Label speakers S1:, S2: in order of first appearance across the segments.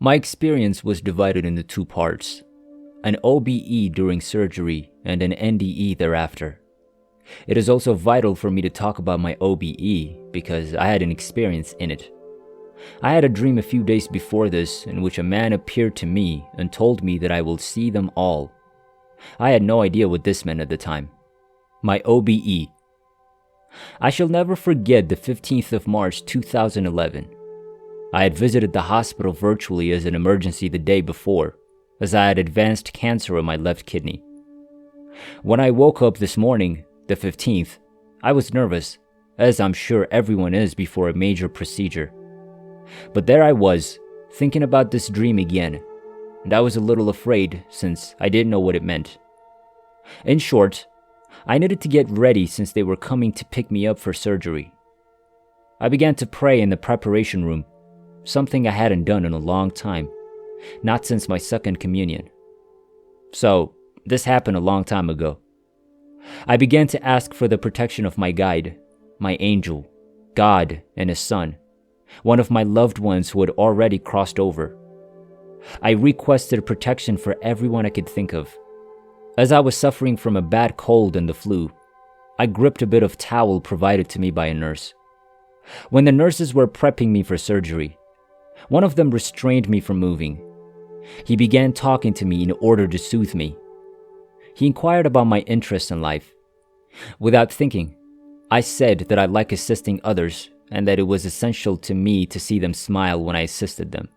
S1: My experience was divided into two parts, an OBE during surgery and an NDE thereafter. It is also vital for me to talk about my OBE because I had an experience in it. I had a dream a few days before this in which a man appeared to me and told me that I will see them all. I had no idea what this meant at the time. My OBE. I shall never forget the 15th of March 2011. I had visited the hospital virtually as an emergency the day before, as I had advanced cancer on my left kidney. When I woke up this morning, the 15th, I was nervous, as I'm sure everyone is before a major procedure. But there I was, thinking about this dream again, and I was a little afraid since I didn't know what it meant. In short, I needed to get ready since they were coming to pick me up for surgery. I began to pray in the preparation room, something I hadn't done in a long time, not since my second communion. So, this happened a long time ago. I began to ask for the protection of my guide, my angel, God, and his son, one of my loved ones who had already crossed over. I requested protection for everyone I could think of. As I was suffering from a bad cold and the flu, I gripped a bit of towel provided to me by a nurse. When the nurses were prepping me for surgery, one of them restrained me from moving. He began talking to me in order to soothe me. He inquired about my interests in life. Without thinking, I said that I like assisting others and that it was essential to me to see them smile when I assisted them.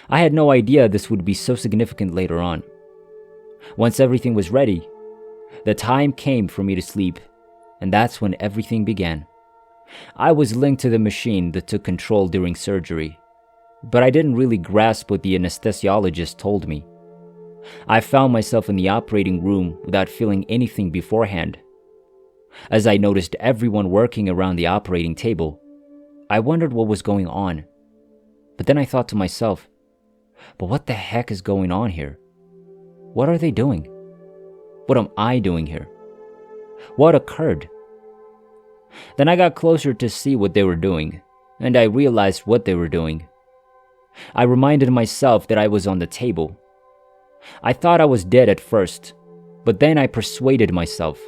S1: I had no idea this would be so significant later on. Once everything was ready, the time came for me to sleep, and that's when everything began. I was linked to the machine that took control during surgery, but I didn't really grasp what the anesthesiologist told me. I found myself in the operating room without feeling anything beforehand. As I noticed everyone working around the operating table, I wondered what was going on. But then I thought to myself, but what the heck is going on here? What are they doing? What am I doing here? What occurred? Then I got closer to see what they were doing, and I realized what they were doing. I reminded myself that I was on the table. I thought I was dead at first, but then I persuaded myself,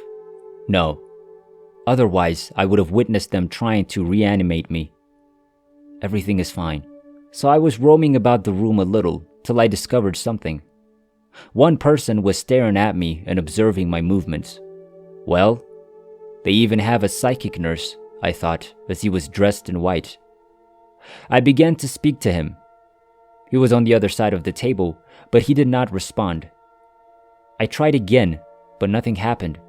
S1: no. Otherwise, I would have witnessed them trying to reanimate me. Everything is fine. So I was roaming about the room a little till I discovered something. One person was staring at me and observing my movements. Well, they even have a psychic nurse, I thought, as he was dressed in white. I began to speak to him. He was on the other side of the table, but he did not respond. I tried again, but nothing happened.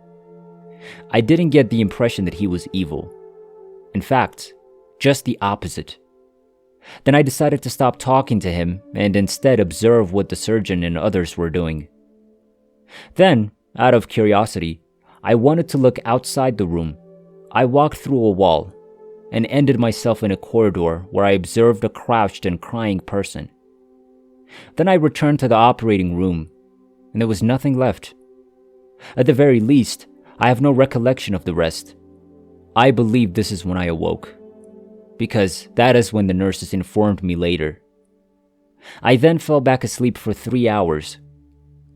S1: I didn't get the impression that he was evil. In fact, just the opposite. Then I decided to stop talking to him and instead observe what the surgeon and others were doing. Then, out of curiosity, I wanted to look outside the room. I walked through a wall and ended myself in a corridor where I observed a crouched and crying person. Then I returned to the operating room, and there was nothing left. At the very least, I have no recollection of the rest. I believe this is when I awoke, because that is when the nurses informed me later. I then fell back asleep for 3 hours.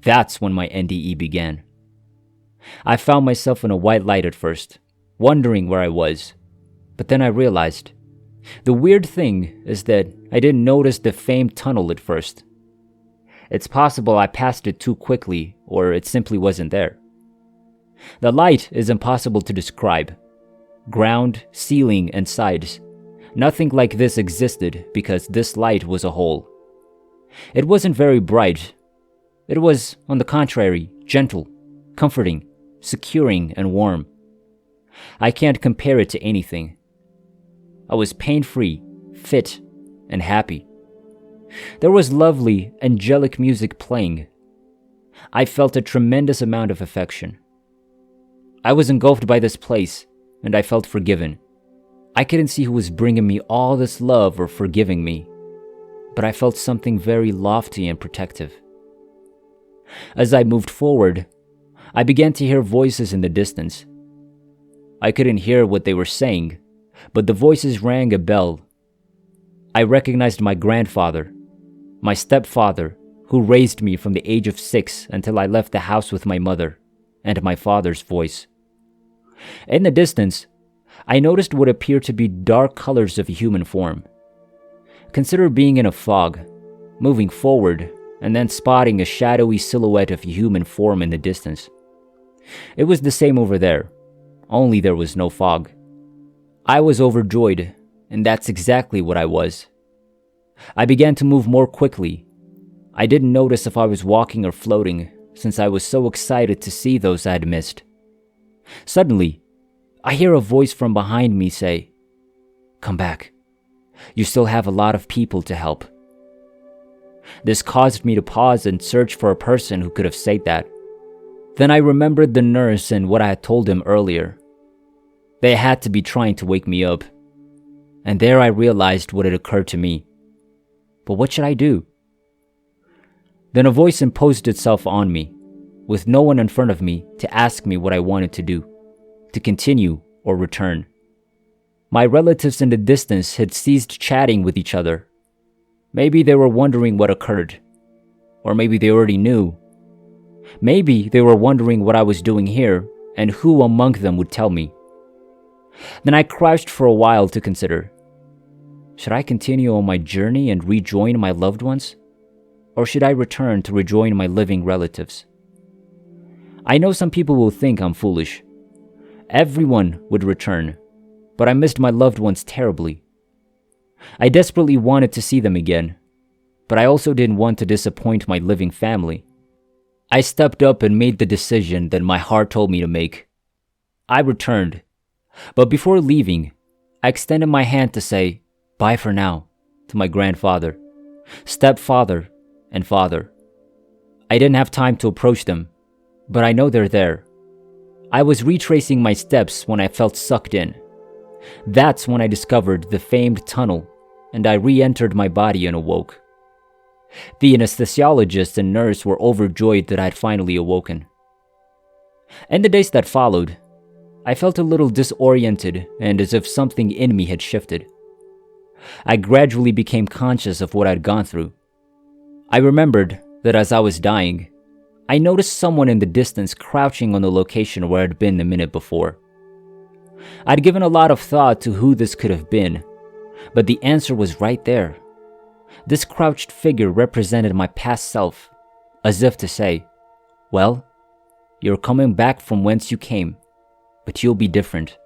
S1: That's when my NDE began. I found myself in a white light at first, wondering where I was, but then I realized. The weird thing is that I didn't notice the famed tunnel at first. It's possible I passed it too quickly, or it simply wasn't there. The light is impossible to describe. Ground, ceiling, and sides. Nothing like this existed because this light was a hole. It wasn't very bright. It was, on the contrary, gentle, comforting, securing, and warm. I can't compare it to anything. I was pain-free, fit, and happy. There was lovely, angelic music playing. I felt a tremendous amount of affection. I was engulfed by this place, and I felt forgiven. I couldn't see who was bringing me all this love or forgiving me, but I felt something very lofty and protective. As I moved forward, I began to hear voices in the distance. I couldn't hear what they were saying, but the voices rang a bell. I recognized my grandfather. my stepfather, who raised me from the age of 6 until I left the house with my mother, and my father's voice. In the distance, I noticed what appeared to be dark colors of a human form. Consider being in a fog, moving forward, and then spotting a shadowy silhouette of a human form in the distance. It was the same over there, only there was no fog. I was overjoyed, and that's exactly what I was. I began to move more quickly. I didn't notice if I was walking or floating, since I was so excited to see those I had missed. Suddenly, I hear a voice from behind me say, "Come back. You still have a lot of people to help." This caused me to pause and search for a person who could have said that. Then I remembered the nurse and what I had told him earlier. They had to be trying to wake me up. And there I realized what had occurred to me. But what should I do? Then a voice imposed itself on me, with no one in front of me, to ask me what I wanted to do, to continue or return. My relatives in the distance had ceased chatting with each other. Maybe they were wondering what occurred, or maybe they already knew. Maybe they were wondering what I was doing here and who among them would tell me. Then I crouched for a while to consider. Should I continue on my journey and rejoin my loved ones? Or should I return to rejoin my living relatives? I know some people will think I'm foolish. Everyone would return, but I missed my loved ones terribly. I desperately wanted to see them again, but I also didn't want to disappoint my living family. I stepped up and made the decision that my heart told me to make. I returned, but before leaving, I extended my hand to say bye for now to my grandfather, stepfather, and father. I didn't have time to approach them, but I know they're there. I was retracing my steps when I felt sucked in. That's when I discovered the famed tunnel, and I re-entered my body and awoke. The anesthesiologist and nurse were overjoyed that I had finally awoken. In the days that followed, I felt a little disoriented and as if something in me had shifted. I gradually became conscious of what I'd gone through. I remembered that as I was dying, I noticed someone in the distance crouching on the location where I'd been the minute before. I'd given a lot of thought to who this could have been, but the answer was right there. This crouched figure represented my past self, as if to say, well, you're coming back from whence you came, but you'll be different.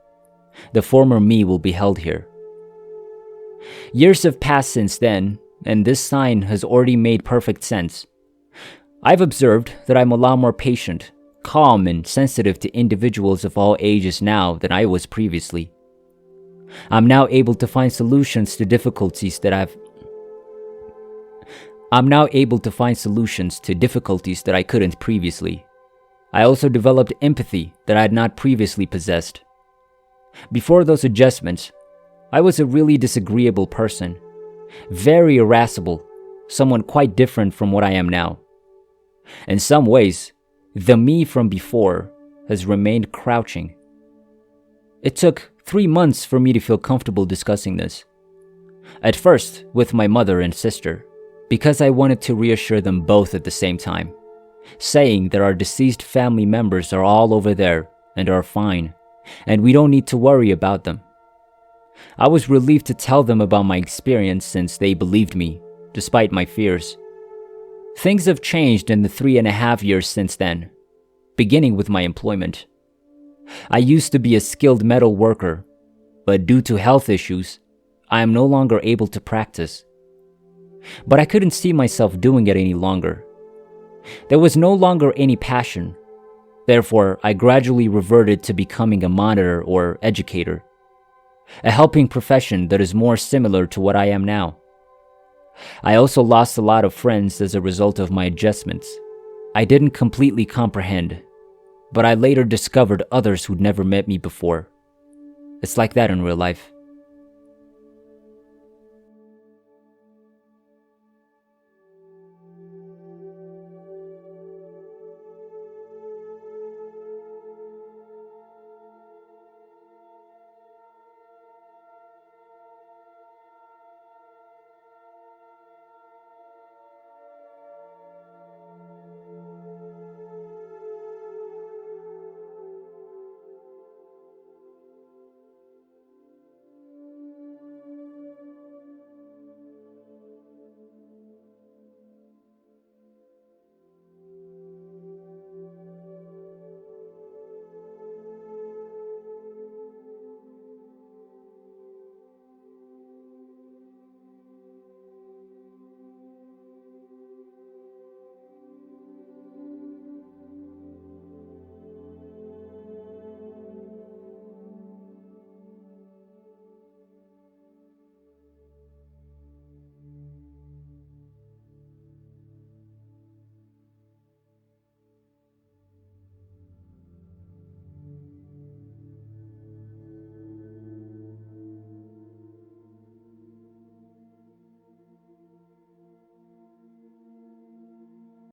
S1: The former me will be held here. Years have passed since then, and this sign has already made perfect sense. I've observed that I'm a lot more patient, calm, and sensitive to individuals of all ages now than I was previously. I'm now able to find solutions to difficulties that I couldn't previously. I also developed empathy that I had not previously possessed. Before those adjustments, I was a really disagreeable person, very irascible, someone quite different from what I am now. In some ways, the me from before has remained crouching. It took 3 months for me to feel comfortable discussing this. At first, with my mother and sister, because I wanted to reassure them both at the same time, saying that our deceased family members are all over there and are fine, and we don't need to worry about them. I was relieved to tell them about my experience since they believed me, despite my fears. Things have changed in the 3.5 years since then, beginning with my employment. I used to be a skilled metal worker, but due to health issues, I am no longer able to practice. But I couldn't see myself doing it any longer. There was no longer any passion. Therefore, I gradually reverted to becoming a monitor or educator, a helping profession that is more similar to what I am now. I also lost a lot of friends as a result of my adjustments. I didn't completely comprehend, but I later discovered others who'd never met me before. It's like that in real life.